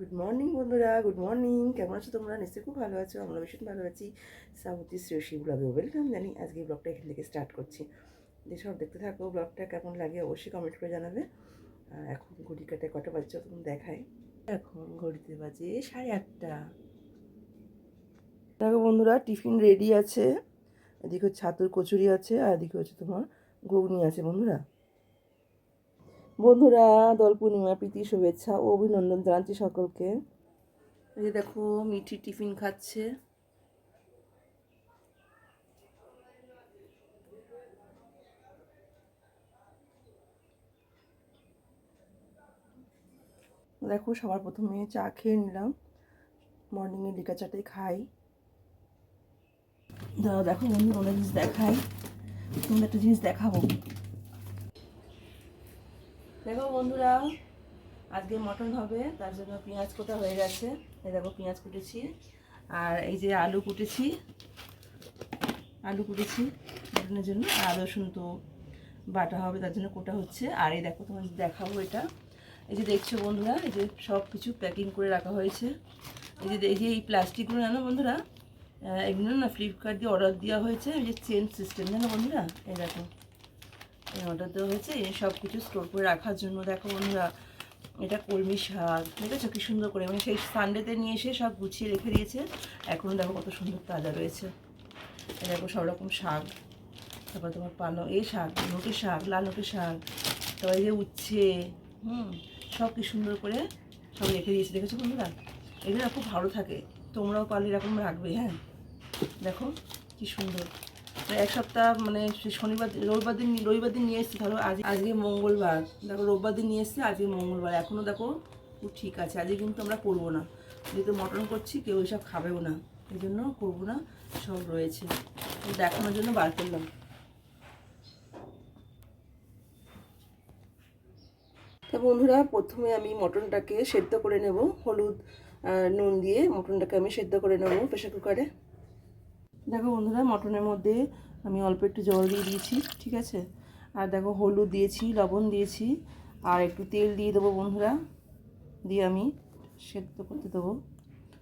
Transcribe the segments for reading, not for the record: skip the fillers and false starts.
Good morning বন্ধুরা, good morning. কেমন আছো তোমরা? নিশ্চয়ই খুব ভালো আছো। আমরা ভীষণ ভালো আছি। শ্রাবন্তী শ্রেয়সী ব্লগে ওয়েলকাম জানি। আজকে ব্লগটা এখান থেকে স্টার্ট করছি। যেসব দেখতে থাকো, ব্লগটা কেমন লাগে অবশ্যই কমেন্ট করে জানাবে। আর এখন ঘড়ি কাটে কটা বাজছে তখন দেখায়। এখন ঘড়িতে বাজে 8:30। দেখো বন্ধুরা, টিফিন রেডি আছে। এদিকে ছাতুর কচুরি আছে, আর এদিকে হচ্ছে তোমার ঘুগনি আছে বন্ধুরা। বন্ধুরা, দোল পূর্ণিমা প্রীতি শুভেচ্ছা ও অভিনন্দন জানাচ্ছি সকলকে। এই যে দেখো মিঠি টিফিন খাচ্ছে। দেখো সবার প্রথমে চা খেয়ে নিলাম। মর্নিংয়ে লিকার চাটাই খাই। দেখো বন্ধু, অনেক জিনিস দেখাই। সুন্দর একটা জিনিস দেখাবো। দেখো বন্ধুরা, আজকে মটন হবে, তার জন্য পেঁয়াজ কোটা হয়ে গেছে। এই দেখো পেঁয়াজ কুটেছি, আর এই যে আলু কুটেছি মটনের জন্য। আর রসুন তো বাটা হবে, তার জন্য কোটা হচ্ছে। আর এই দেখো তোমার দেখাবো এটা। এই যে দেখছো বন্ধুরা, এই যে সব কিছু প্যাকিং করে রাখা হয়েছে। এই যে এই প্লাস্টিকগুলো জানো বন্ধুরা, এগুলো না ফ্লিপকার্ট দিয়ে অর্ডার দেওয়া হয়েছে। এই যে চেন সিস্টেম জানো বন্ধুরা, এই দেখো এই অর্ডার দেওয়া হয়েছে এই সব কিছু স্টোর করে রাখার জন্য। দেখো বন্ধুরা, এটা কলমি শাক, দেখেছো কি সুন্দর করে, মানে সেই সানডেতে নিয়ে এসে সব গুছিয়ে রেখে দিয়েছে। এখনও দেখো কত সুন্দর তাজা রয়েছে। এই দেখো সব রকম শাক, তারপর তোমার এই শাক, নোটে শাক, লাল নোটে শাক, তারপরে যে উচ্ছে, সব কি সুন্দর করে সব রেখে দিয়েছে। দেখেছো বন্ধুরা, এগুলো খুব ভালো থাকে। তোমরাও পারলে এরকম রাখবে। হ্যাঁ দেখো কি সুন্দর। এক সপ্তাহ মানে শনিবার রবিবার দিন নিয়ে এসেছি। ধরো আজকে মঙ্গলবার, দেখো রোববার দিন নিয়ে এসেছি, আজকে মঙ্গলবার। এখনও দেখো খুব ঠিক আছে। আজকে কিন্তু আমরা করবো না, যেহেতু মটন করছি, কেউ এসব খাবেও না, এই জন্য করবো না। সব রয়েছে, দেখানোর জন্য বার করলাম। তো বন্ধুরা, প্রথমে আমি মটনটাকে সেদ্ধ করে নেব। হলুদ নুন দিয়ে মটনটাকে আমি সেদ্ধ করে নেব প্রেসার কুকারে। দেখো বন্ধুরা, মটনের মধ্যে আমি অল্প একটু জল দিয়ে দিয়েছি, ঠিক আছে। আর দেখো হলুদ দিয়েছি, লবণ দিয়েছি, আর একটু তেল দিয়ে দেবো বন্ধুরা। দিয়ে আমি সেদ্ধ করতে দেবো,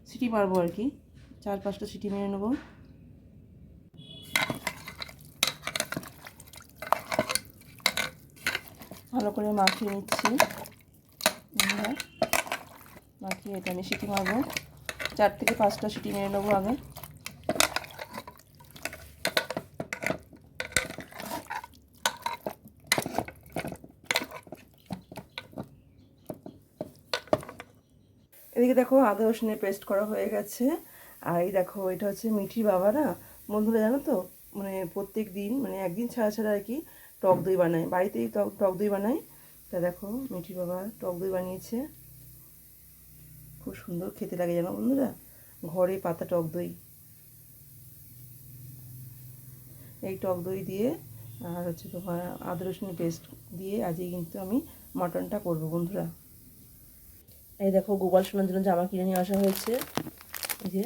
সিটি মারবো আর কি, 4-5টা সিটি মেরে নেবো। ভালো করে মাখিয়ে নিচ্ছি বন্ধুরা। মাখিয়ে এটা আমি সিটি মারবো, 4 থেকে 5টা সিটি মেরে নেবো আগে। এদিকে দেখো আদা রসুনের পেস্ট করা হয়ে গেছে। আর এই দেখো এটা হচ্ছে মিঠির বাবা না বন্ধুরা, জানো তো, মানে প্রত্যেক দিন, মানে একদিন ছাড়া ছাড়া আর কি টক দই বানায়, বাড়িতেই টক দই বানায়। তা দেখো মিঠির বাবা টক দই বানিয়েছে, খুব সুন্দর খেতে লাগে জানো বন্ধুরা, ঘরে পাতা টক দই। এই টক দই দিয়ে আর হচ্ছে তোমার আদা রসুনের পেস্ট দিয়ে আজকে কিন্তু আমি মটনটা করবো বন্ধুরা। এই দেখো গোপাল সোনার জন্য জামা কিনে নিয়ে আসা হয়েছে। এই যে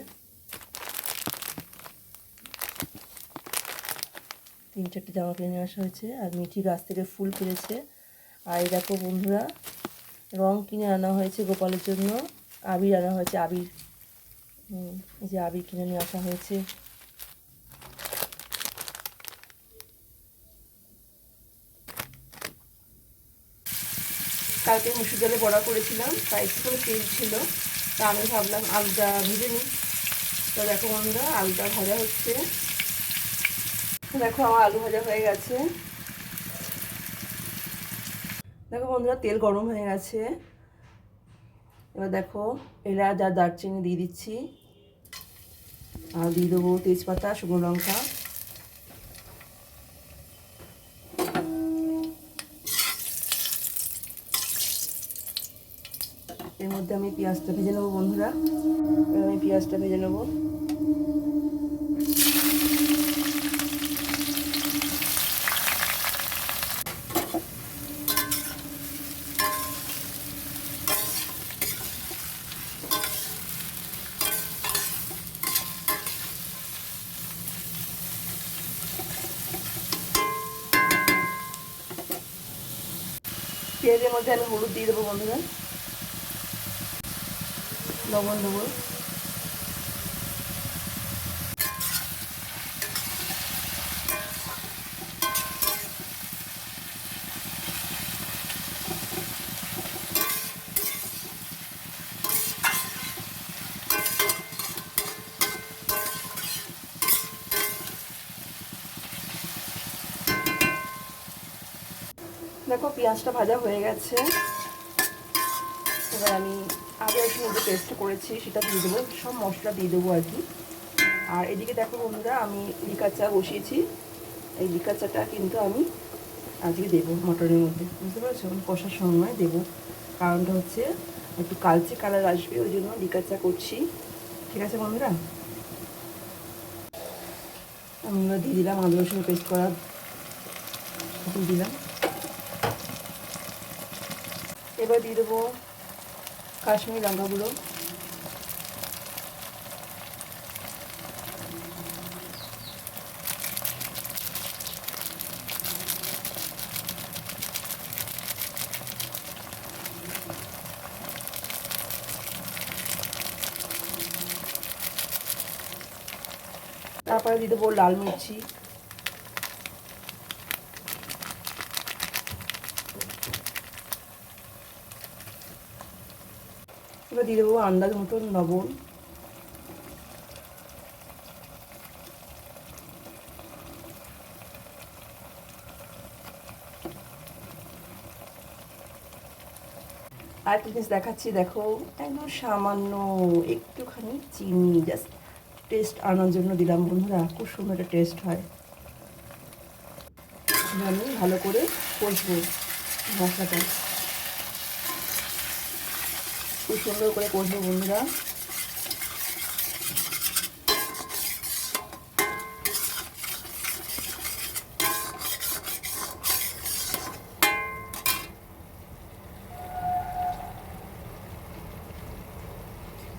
3-4টে জামা কিনে নিয়ে আসা হয়েছে। আর মিঠি গাছ থেকে ফুল পেরেছে। আর এই দেখো বন্ধুরা, রং কিনে আনা হয়েছে গোপালের জন্য, আবির আনা হয়েছে, আবির। এই যে আবির কিনে নিয়ে আসা হয়েছে। কালকে মুসুর ডালে বড়া করেছিলাম, তাই একটু তেল ছিল, তা আমি ভাবলাম আলুটা ভেজে নিই। তো দেখো বন্ধুরা, আলুটা ভাজা হচ্ছে। দেখো আমার আলু ভাজা হয়ে গেছে। দেখো বন্ধুরা, তেল গরম হয়ে গেছে। এবার দেখো এলাচ আর দারচিনি দিয়ে দিচ্ছি, আর দিয়ে দেবো তেজপাতা, শুকনো লঙ্কা। এর মধ্যে আমি পেঁয়াজটা ভেজে নেবো বন্ধুরা। আমি পেঁয়াজটা ভেজে নেবো। পেঁয়াজের মধ্যে আমি হলুদ দিয়ে দেবো বন্ধুরা। লবণ দেবো। দেখো পেঁয়াজটা ভাজা হয়ে গেছে। এবার আমি আগে রসুন যে পেস্ট করেছি সেটা দিয়ে দেবো, সব মশলা দিয়ে দেবো আর কি। আর এদিকে দেখো বন্ধুরা, আমি লিকার চা বসিয়েছি। এই লিকার চাটা কিন্তু আমি আজকে দেবো মটনের মধ্যে, বুঝতে পারছো? কষার সময় দেবো, কারণটা হচ্ছে একটু কালচে কালার আসবে, ওই জন্য লিকার চা করছি। ঠিক আছে বন্ধুরা, আমি এবার দিয়ে দিলাম আদা রসুন পেস্ট করা, দিলাম। এবার দিয়ে দেবো কাশ্মীরি লঙ্কা গুঁড়ো, তারপরে দিয়ে দেবো লাল মির্চি, এবার দিয়ে দেবো আন্দাজ মতন লবণ, আর একটা জিনিস দেখাচ্ছি, দেখো একদম সামান্য একটুখানি চিনি, জাস্ট টেস্ট আনার জন্য দিলাম বন্ধুরা, খুব সুন্দর একটা টেস্ট হয়। আমি ভালো করে কষবো মশলাটা, খুব সুন্দর করে কষবো বন্ধুরা।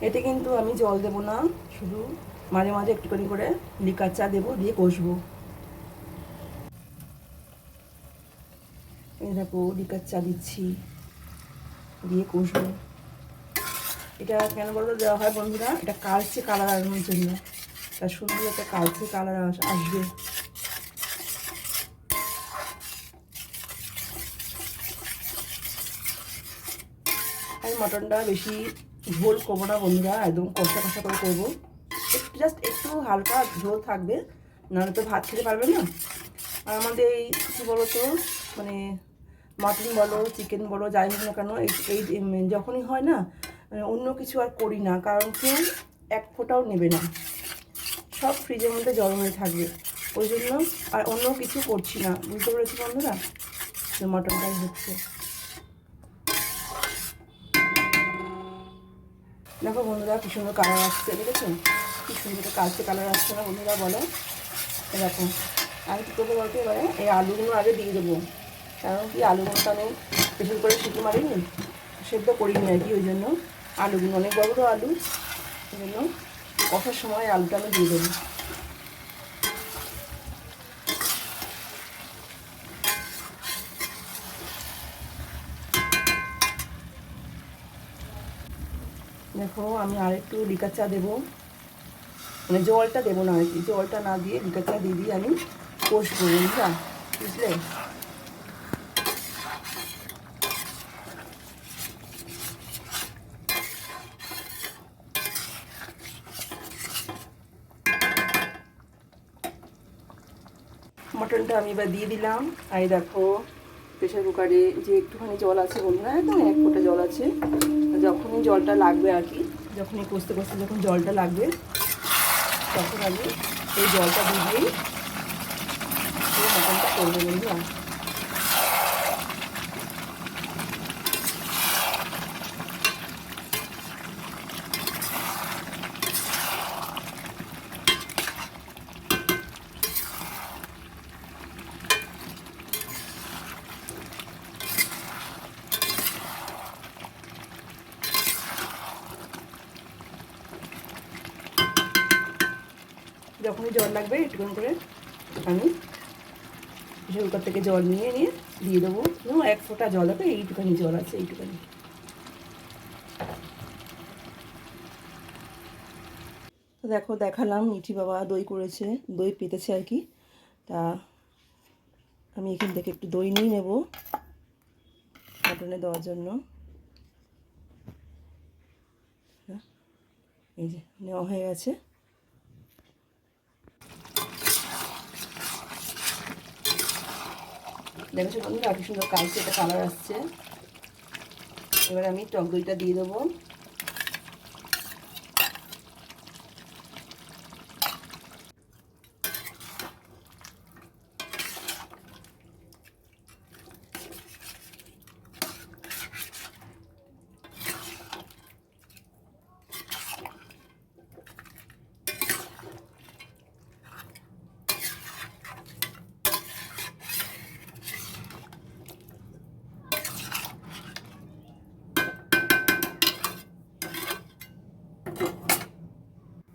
এতে কিন্তু আমি জল দেবো না, শুধু মাঝে মাঝে একটুখানি করে লিকার চা দেবো, দিয়ে কষবো। এই দেখো লিকার চা দিচ্ছি, দিয়ে কষবো। এটা কেন বলো দেওয়া হয় বন্ধুরা, এটা কালচে কালার আনানোর জন্য, তার সুন্দর একটা কালচে কালার আসবে। আমি মটনটা বেশি ঝোল করবো না বন্ধুরা, একদম কষা কষা করে করবো, একটু জাস্ট একটু হালকা ঝোল থাকবে, নাহলে তো ভাত খেতে পারবে না। আর আমাদের এই কী বলো তো, মানে মাটন বলো চিকেন বলো যাই হোক না কেন, এই যখনই হয় না, অন্য কিছু আর করি না, কারণ কেউ এক ফোঁটাও নেবে না, সব ফ্রিজের মধ্যে জল হয়ে থাকবে, ওই জন্য আর অন্য কিছু করছি না, বুঝতে পেরেছি বন্ধুরা? যে মটনটাই হচ্ছে। দেখো বন্ধুরা কি সুন্দর কালার আসছে, দেখেছো কি সুন্দর কালচে কালার আসছে না বন্ধুরা, বলো? এরকম আমি কী করবো বলতে, এবারে এই আলুগুলো আগে দিয়ে দেবো, কারণ কি আলুগুলোটা আমি বেশি করে সিটি মারিনি, সেদ্ধ করিনি আর কি, ওই জন্য আলুগুলো অনেক বড় বড় আলু, ওই জন্য কষার সময় আলুটা আমি দিয়ে দেবো। দেখো আমি আর একটু লিকার চা দেবো, মানে জলটা দেবো না আর কি, জলটা না দিয়ে লিকার চা দিয়ে আমি কষবো বুঝলা, বুঝলে? মটনটা আমি এবার দিয়ে দিলাম। আর দেখো প্রেশার কুকারে যে একটুখানি জল আছে বন্ধুরা, একদম এক ফোঁটা জল আছে, যখনই জলটা লাগবে আর কি, যখনই কষতে কষতে যখন জলটা লাগবে, তখন আমি এই জলটা দিয়ে দিয়েই মটনটা করবো বন্ধুরা। যখনই জল লাগবে একটুখানি করে আমি প্রেশার কুকার থেকে জল নিয়ে দিয়ে দেবো, এক ফোঁটা জল হবে, এইটুখানি জল আছে, এইটুখানি। দেখো দেখালাম মিঠি বাবা দই করেছে, দই পেতেছে আর কি। তা আমি এখান থেকে একটু দই নিয়ে নেব মটনে দেওয়ার জন্য। এই যে নেওয়া হয়ে গেছে। দেখেছো বন্ধুরা কি সুন্দর কালচে একটা কালার আসছে। এবার আমি টক দইটা দিয়ে দেবো।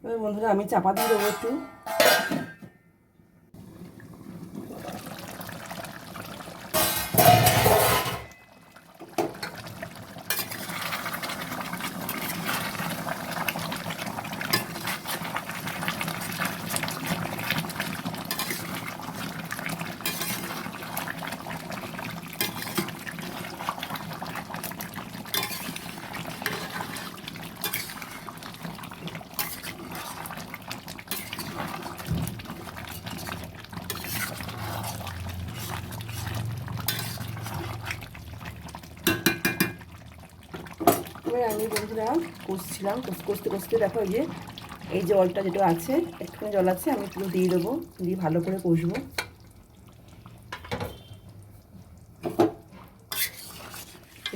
এবার বন্ধুরা আমি চাপা দিয়ে দেবো একটু। এবার আমি বন্ধুরা কষছিলাম, কষতে কষতে দেখো এই জলটা যেটা আছে, একটুখানি জল আছে, আমি পুরো দিয়ে দেবো, দিয়ে ভালো করে কষবো।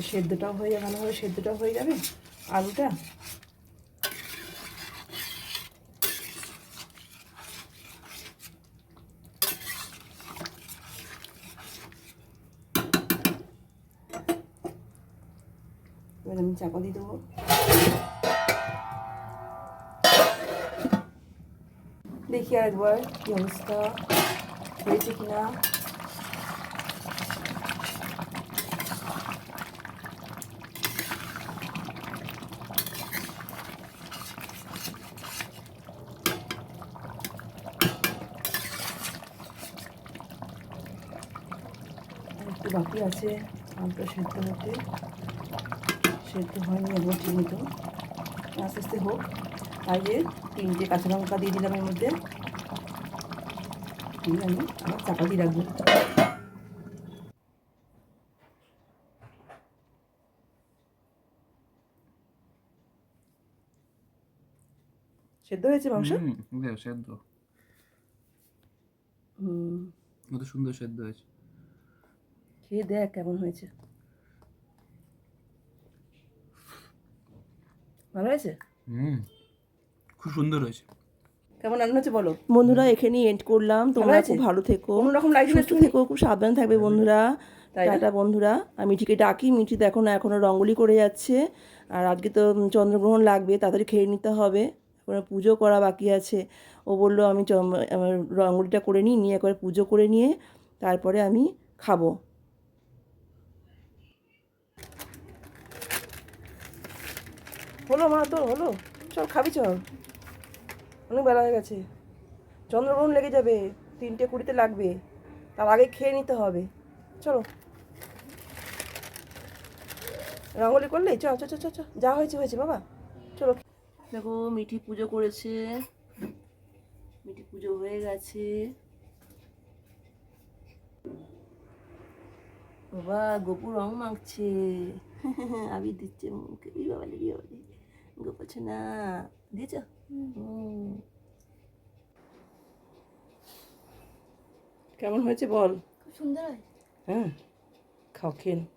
সেদ্ধটাও হয়ে যাবে, ভালোভাবে সেদ্ধটাও হয়ে যাবে আলুটা। এবার আমি চাপা দিয়ে দেবো। দেখি একবার কি অবস্থা হয়েছে কিনা। একটু বাকি আছে আলুটা সেদ্ধ হতে, সেদ্ধ হয়নি একবার ঠিক মতো, আস্তে আস্তে হোক। আর যে 3টে কাঁচা লঙ্কা দিয়ে দিলাম এর মধ্যে, দিয়ে আমি আবার চাপা দিয়ে রাখবো। সেদ্ধ হয়েছে মাংস? সেদ্ধ, কত সুন্দর সেদ্ধ হয়েছে। খেয়ে দেখ কেমন হয়েছে। ভালো হয়েছে? খুব সুন্দর হয়েছে। কেমন রান্না হচ্ছে বলো বন্ধুরা। এখানেই এন্ড করলাম। তোমরা খুব ভালো থেকো, কোনোরকম সুস্থ থেকো, খুব সাবধান থাকবে বন্ধুরা। টাটা বন্ধুরা। আমি মিঠিকে ডাকি, মিঠি দেখো না এখনো রঙ্গোলি করে যাচ্ছে। আর আজকে তো চন্দ্রগ্রহণ লাগবে, তাড়াতাড়ি খেয়ে নিতে হবে, এখনো পুজো করা বাকি আছে। ও বললো আমি আমার রঙ্গোলিটা করে নিয়ে একবার পুজো করে নিয়ে তারপরে আমি খাবো। হলো মা, তোর হলো? চল খাবি, চল, অনেক বেলা হয়ে গেছে, চন্দ্রগ্রহণ লেগে যাবে, 3:20 লাগবে, তার আগে খেয়ে নিতে হবে। চলো, রঙ্গোলি করলে চ চ চ চ চ, যা হয়েছে হয়েছে বাবা, চলো। দেখো মিঠি পুজো করেছে, মিঠি পুজো হয়ে গেছে। বাবা গোপু রং মাখছে, আবির দিচ্ছে মুখে। বাবা লেগে বাবা, গোপাচ্ছে না, দিয়েছ? কেমন হয়েছে বল? খুব সুন্দর হয়। হ্যাঁ, খাও, খেয়ে নাও।